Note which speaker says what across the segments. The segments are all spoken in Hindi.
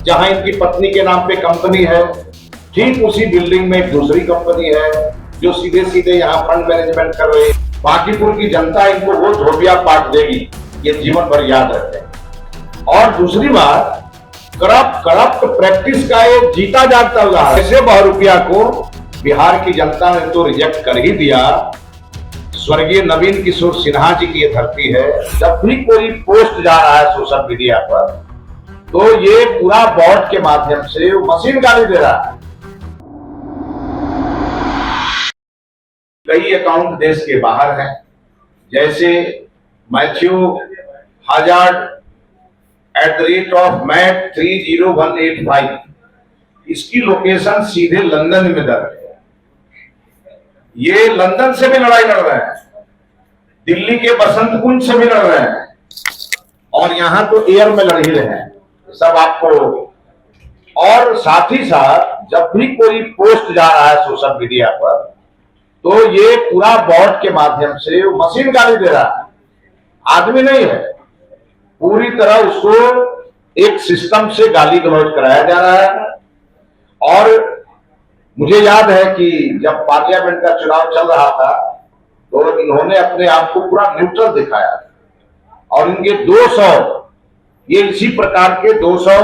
Speaker 1: जहां इनकी पत्नी के नाम पे कंपनी है, ठीक उसी बिल्डिंग में एक दूसरी कंपनी है जो सीधे सीधे यहाँ फंड मैनेजमेंट कर रही है। बांकीपुर की जनता इनको वो धोबिया पाट देगी, ये जीवन भर याद रखें। और दूसरी बात, करप्ट प्रैक्टिस का ये जीता जागता उदाहरण। ऐसे बहुरूपिया को बिहार की जनता ने तो रिजेक्ट कर ही दिया। स्वर्गीय नवीन किशोर सिन्हा जी की ये धरती है। जब भी कोई पोस्ट जा रहा है सोशल मीडिया पर, तो ये पूरा बॉट के माध्यम से मशीन गाली दे रहा है। कई अकाउंट देश के बाहर हैं, जैसे मैथ्यू हजार्ड @MAT30185, इसकी लोकेशन सीधे लंदन में दर्ज है। ये लंदन से भी लड़ाई लड़ रहे हैं, दिल्ली के बसंत कुंज से भी लड़ रहे हैं, और यहां तो एयर में लड़ ही रहे हैं सब आपको। और साथ ही साथ जब भी कोई पोस्ट जा रहा है सोशल मीडिया पर, तो ये पूरा बॉट के माध्यम से मशीन गाली दे रहा है, आदमी नहीं है। पूरी तरह उसको एक सिस्टम से गाली गलौज कराया जा रहा है। और मुझे याद है कि जब पार्लियामेंट का चुनाव चल रहा था, तो इन्होंने अपने आप को पूरा न्यूट्रल दिखाया, और इनके 200 ये इसी प्रकार के 200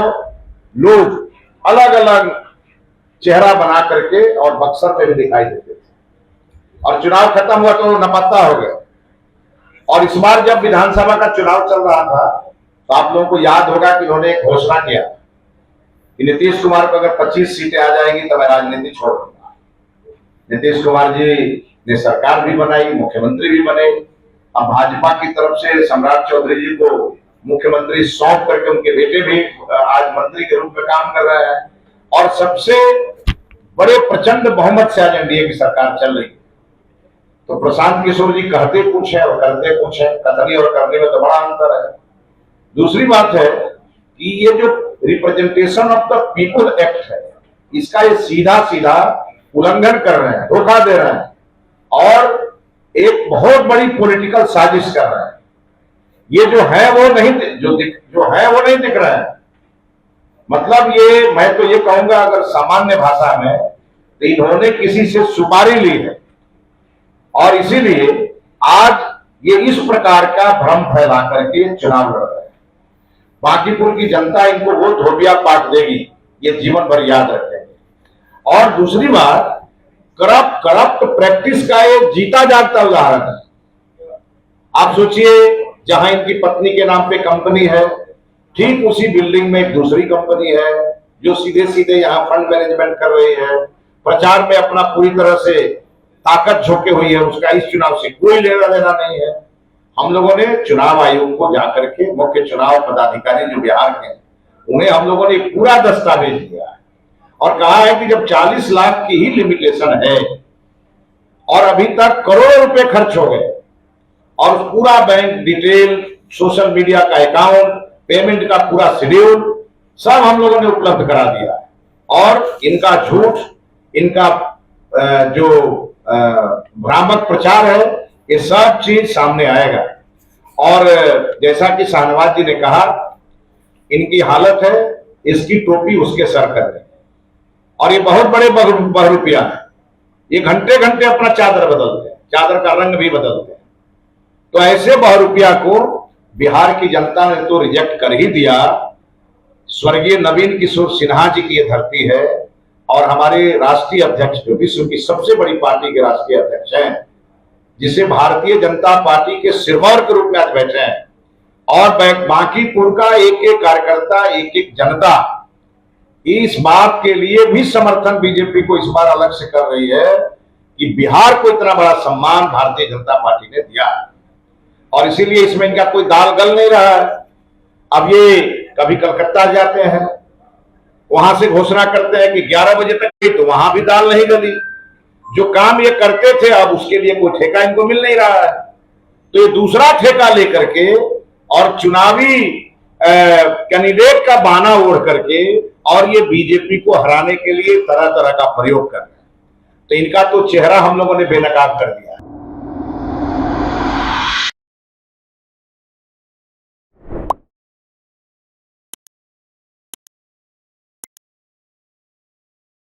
Speaker 1: लोग अलग अलग चेहरा बना करके और बक्सर में भी दिखाई देते थे, और चुनाव खत्म हुआ तो लापता हो गए। और इस बार जब विधानसभा का चुनाव चल रहा था, तो आप लोगों को याद होगा कि उन्होंने एक घोषणा किया कि नीतीश कुमार को अगर 25 सीटें आ जाएंगी तो मैं राजनीति छोड़ दूंगा। नीतीश कुमार जी ने सरकार भी बनाई, मुख्यमंत्री भी बने। अब भाजपा की तरफ से सम्राट चौधरी जी को मुख्यमंत्री सौंप करके उनके बेटे भी आज मंत्री के रूप में काम कर रहे हैं, और सबसे बड़े प्रचंड बहुमत से आज एनडीए की सरकार चल रही है। तो प्रशांत किशोर जी कहते कुछ है और करते कुछ है, कथनी और करने में तो बड़ा अंतर है। दूसरी बात है कि ये जो representation of the people act है, इसका ये सीधा सीधा उल्लंघन कर रहे हैं, धोखा दे रहे हैं, और एक बहुत बड़ी पॉलिटिकल साजिश कर रहे हैं। ये जो है वो नहीं दिख रहा है। मतलब ये, मैं तो ये कहूंगा अगर सामान्य भाषा में, तो इन्होंने किसी से सुपारी ली है, और इसीलिए आज ये इस प्रकार का भ्रम फैला करके चुनाव लड़ रहे हैं। बांकीपुर की जनता इनको वो धोबिया पाट देगी, ये जीवन भर याद रखेंगे। और दूसरी बात, करप्ट प्रैक्टिस का ये जीता जागता उदाहरण है। आप सोचिए, जहां इनकी पत्नी के नाम पे कंपनी है, ठीक उसी बिल्डिंग में एक दूसरी कंपनी है जो सीधे सीधे यहाँ फंड मैनेजमेंट कर रही है, प्रचार में अपना पूरी तरह से ताकत झोंके हुई है। उसका इस चुनाव से कोई लेना देना नहीं है। हम लोगों ने चुनाव आयोग को जाकर के, मुख्य चुनाव पदाधिकारी जो बिहार के, उन्हें हम लोगों ने पूरा दस्तावेज दिया है और कहा है कि जब 40 लाख की ही लिमिटेशन है और अभी तक करोड़ों रुपए खर्च हो गए, और पूरा बैंक डिटेल, सोशल मीडिया का अकाउंट, पेमेंट का पूरा शेड्यूल सब हम लोगों ने उपलब्ध करा दिया है, और इनका झूठ, इनका जो भ्रामक प्रचार है, ये सब चीज सामने आएगा। और जैसा कि शाहनवाज जी ने कहा, इनकी हालत है इसकी टोपी उसके सर कर है, और ये बहुत बड़े बहुरूपिया है। ये घंटे घंटे अपना चादर बदलते हैं, चादर का रंग भी बदलते हैं। तो ऐसे बहुरूपिया को बिहार की जनता ने तो रिजेक्ट कर ही दिया। स्वर्गीय नवीन किशोर सिन्हा जी की ये धरती है, और हमारे राष्ट्रीय अध्यक्ष, जो विश्व की सबसे बड़ी पार्टी के राष्ट्रीय अध्यक्ष हैं, जिसे भारतीय जनता पार्टी के सिरमौर के रूप में आज बैठे हैं, और बांकीपुर का एक एक कार्यकर्ता, एक एक जनता इस बात के लिए भी समर्थन बीजेपी को इस बार अलग से कर रही है कि बिहार को इतना बड़ा सम्मान भारतीय जनता पार्टी ने दिया, और इसीलिए इसमें इनका कोई दाल गल नहीं रहा है। अब ये कभी कलकत्ता जाते हैं, वहां से घोषणा करते हैं कि 11 बजे तक, तो वहां भी दाल नहीं गली। जो काम ये करते थे, अब उसके लिए कोई ठेका इनको मिल नहीं रहा है। तो ये दूसरा ठेका लेकर के और चुनावी कैंडिडेट का बहाना ओढ़ करके, और ये बीजेपी को हराने के लिए तरह तरह का प्रयोग कर रहे हैं। तो इनका तो चेहरा हम लोगों ने बेनकाब कर दिया।